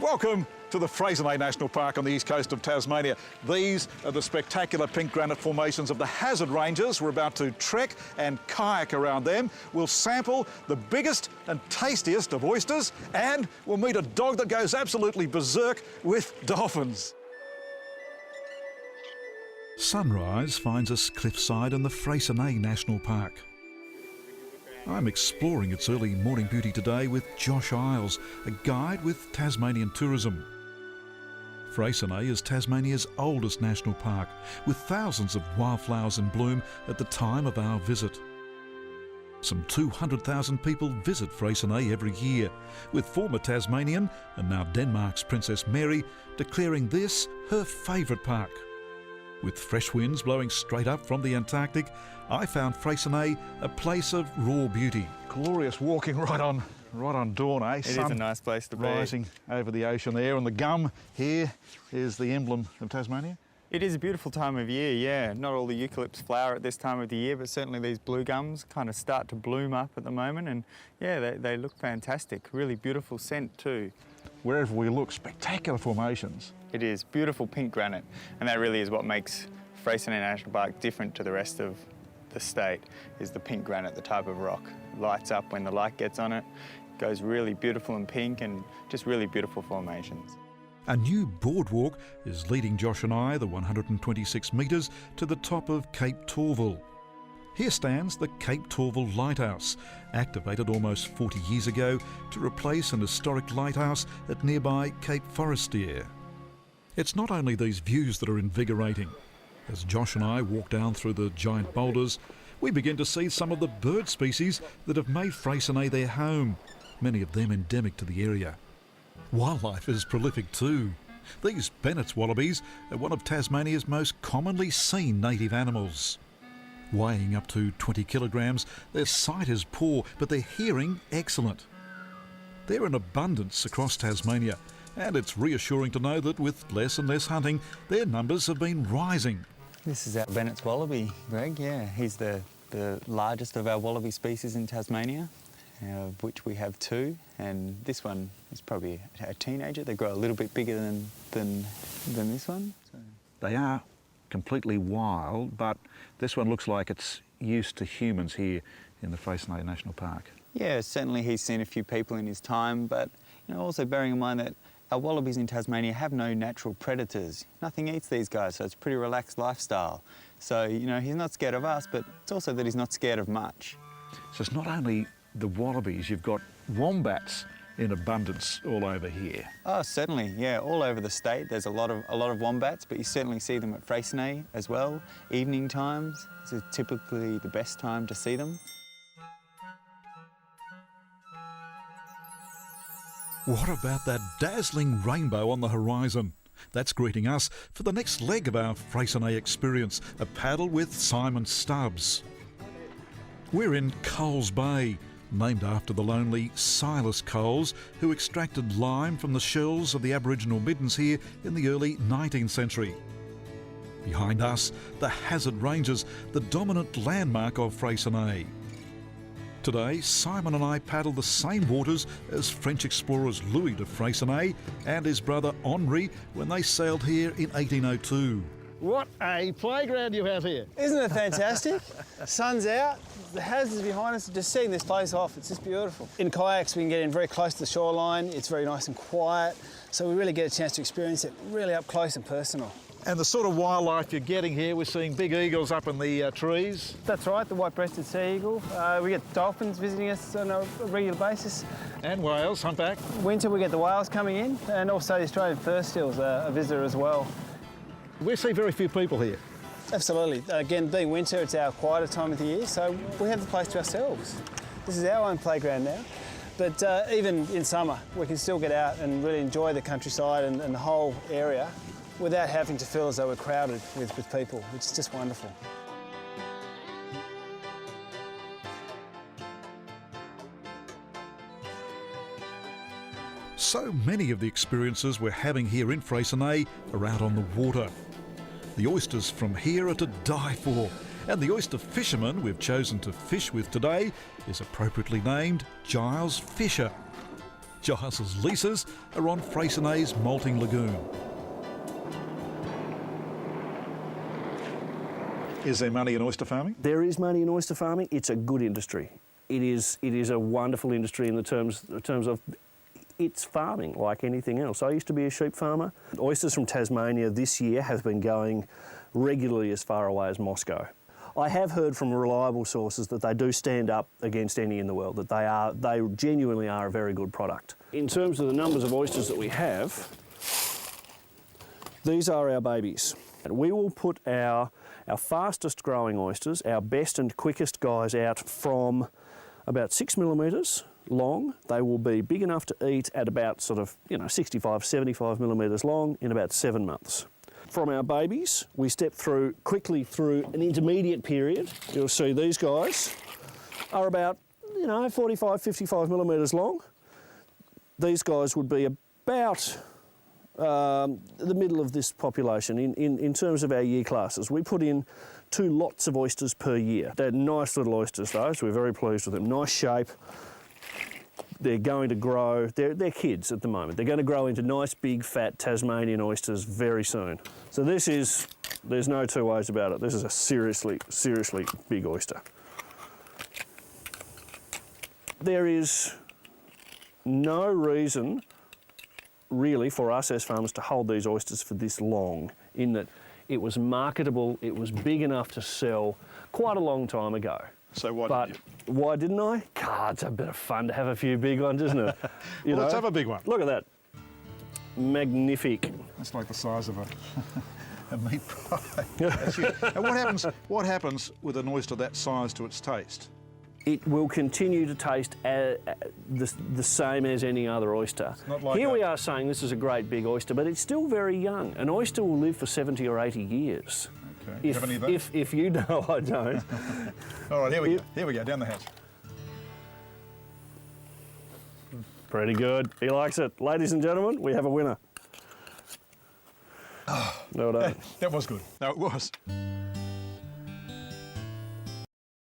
Welcome to the Freycinet National Park on the east coast of Tasmania. These are the spectacular pink granite formations of the Hazard Ranges. We're about to trek and kayak around them. We'll sample the biggest and tastiest of oysters, and we'll meet a dog that goes absolutely berserk with dolphins. Sunrise finds us cliffside in the Freycinet National Park. I'm exploring its early morning beauty today with Josh Isles, a guide with Tasmanian Tourism. Freycinet is Tasmania's oldest national park, with thousands of wildflowers in bloom at the time of our visit. Some 200,000 people visit Freycinet every year, with former Tasmanian and now Denmark's Princess Mary declaring this her favourite park. With fresh winds blowing straight up from the Antarctic, I found Freycinet a place of raw beauty. Glorious walking right on dawn, eh? It is a nice place to be. Rising over the ocean there, and the gum here is the emblem of Tasmania. It is a beautiful time of year, yeah. Not all the eucalypts flower at this time of the year, but certainly these blue gums kind of start to bloom up at the moment, and yeah, they look fantastic. Really beautiful scent too. Wherever we look, spectacular formations. It is beautiful pink granite, and that really is what makes Freycinet National Park different to the rest of the state, is the pink granite, the type of rock. Lights up when the light gets on it, goes really beautiful and pink, and just really beautiful formations. A new boardwalk is leading Josh and I, the 126 metres, to the top of Cape Torval. Here stands the Cape Torval Lighthouse, activated almost 40 years ago to replace an historic lighthouse at nearby Cape Forestier. It's not only these views that are invigorating. As Josh and I walk down through the giant boulders, we begin to see some of the bird species that have made Freycinet their home, many of them endemic to the area. Wildlife is prolific too. These Bennett's wallabies are one of Tasmania's most commonly seen native animals. Weighing up to 20 kilograms, their sight is poor, but their hearing excellent. They're in abundance across Tasmania, and it's reassuring to know that with less and less hunting, their numbers have been rising. This is our Bennett's wallaby, Greg, yeah. He's the largest of our wallaby species in Tasmania, of which we have two, and this one is probably a teenager. They grow a little bit bigger than this one. So. They are completely wild, but this one looks like it's used to humans here in the Freycinet National Park. Yeah, certainly he's seen a few people in his time, but also bearing in mind that our wallabies in Tasmania have no natural predators. Nothing eats these guys, so it's a pretty relaxed lifestyle. So, he's not scared of us, but it's also that he's not scared of much. So it's not only the wallabies, you've got wombats in abundance all over here. Oh, certainly, yeah. All over the state, there's a lot of wombats, but you certainly see them at Freycinet as well. Evening times is typically the best time to see them. What about that dazzling rainbow on the horizon? That's greeting us for the next leg of our Freycinet experience, a paddle with Simon Stubbs. We're in Coles Bay, named after the lonely Silas Coles, who extracted lime from the shells of the Aboriginal middens here in the early 19th century. Behind us, the Hazard Ranges, the dominant landmark of Freycinet. Today, Simon and I paddle the same waters as French explorers Louis de Freycinet and his brother Henri when they sailed here in 1802. What a playground you have here. Isn't it fantastic? Sun's out, the hazards behind us, just seeing this place off, it's just beautiful. In kayaks, we can get in very close to the shoreline, it's very nice and quiet, so we really get a chance to experience it really up close and personal. And the sort of wildlife you're getting here, we're seeing big eagles up in the trees. That's right, the white-breasted sea eagle. We get dolphins visiting us on a regular basis. And whales, humpback. Winter, we get the whales coming in, and also the Australian fur seal's a visitor as well. We see very few people here. Absolutely. Again, being winter, it's our quieter time of the year, so we have the place to ourselves. This is our own playground now. But even in summer, we can still get out and really enjoy the countryside and the whole area without having to feel as though we're crowded with people, which is just wonderful. So many of the experiences we're having here in Freycinet are out on the water. The oysters from here are to die for, and the oyster fisherman we've chosen to fish with today is appropriately named Giles Fisher. Giles's leases are on Freycinet's malting lagoon. Is there money in oyster farming? There is money in oyster farming. It's a good industry. It is a wonderful industry in the terms of it's farming like anything else. I used to be a sheep farmer. Oysters from Tasmania this year have been going regularly as far away as Moscow. I have heard from reliable sources that they do stand up against any in the world, that they genuinely are a very good product. In terms of the numbers of oysters that we have, these are our babies. And we will put our fastest growing oysters, our best and quickest guys out from about 6 millimetres long. They will be big enough to eat at about 65, 75 millimetres long in about 7 months. From our babies, we step quickly through an intermediate period. You'll see these guys are about 45, 55 millimetres long. These guys would be about the middle of this population in terms of our year classes. We put in 2 lots of oysters per year. They're nice little oysters though, so we're very pleased with them. Nice shape. They're going to grow, they're kids at the moment. They're going to grow into nice big fat Tasmanian oysters very soon. So there's no two ways about it. This is a seriously, seriously big oyster. There is no reason really for us as farmers to hold these oysters for this long, in that it was marketable, it was big enough to sell quite a long time ago. So why didn't you? Why didn't I? God, it's a bit of fun to have a few big ones, isn't it? Let's have a big one. Look at that. Magnific. That's like the size of a meat pie. That's huge. And what happens with an oyster that size to its taste? It will continue to taste the same as any other oyster. Not like Here we are saying this is a great big oyster, but it's still very young. An oyster will live for 70 or 80 years. Okay. Do you have any of those? If you know, I don't. All right, here we go. Here we go, down the hatch. Pretty good. He likes it. Ladies and gentlemen, we have a winner. Oh, Well done. that was good. No, it was.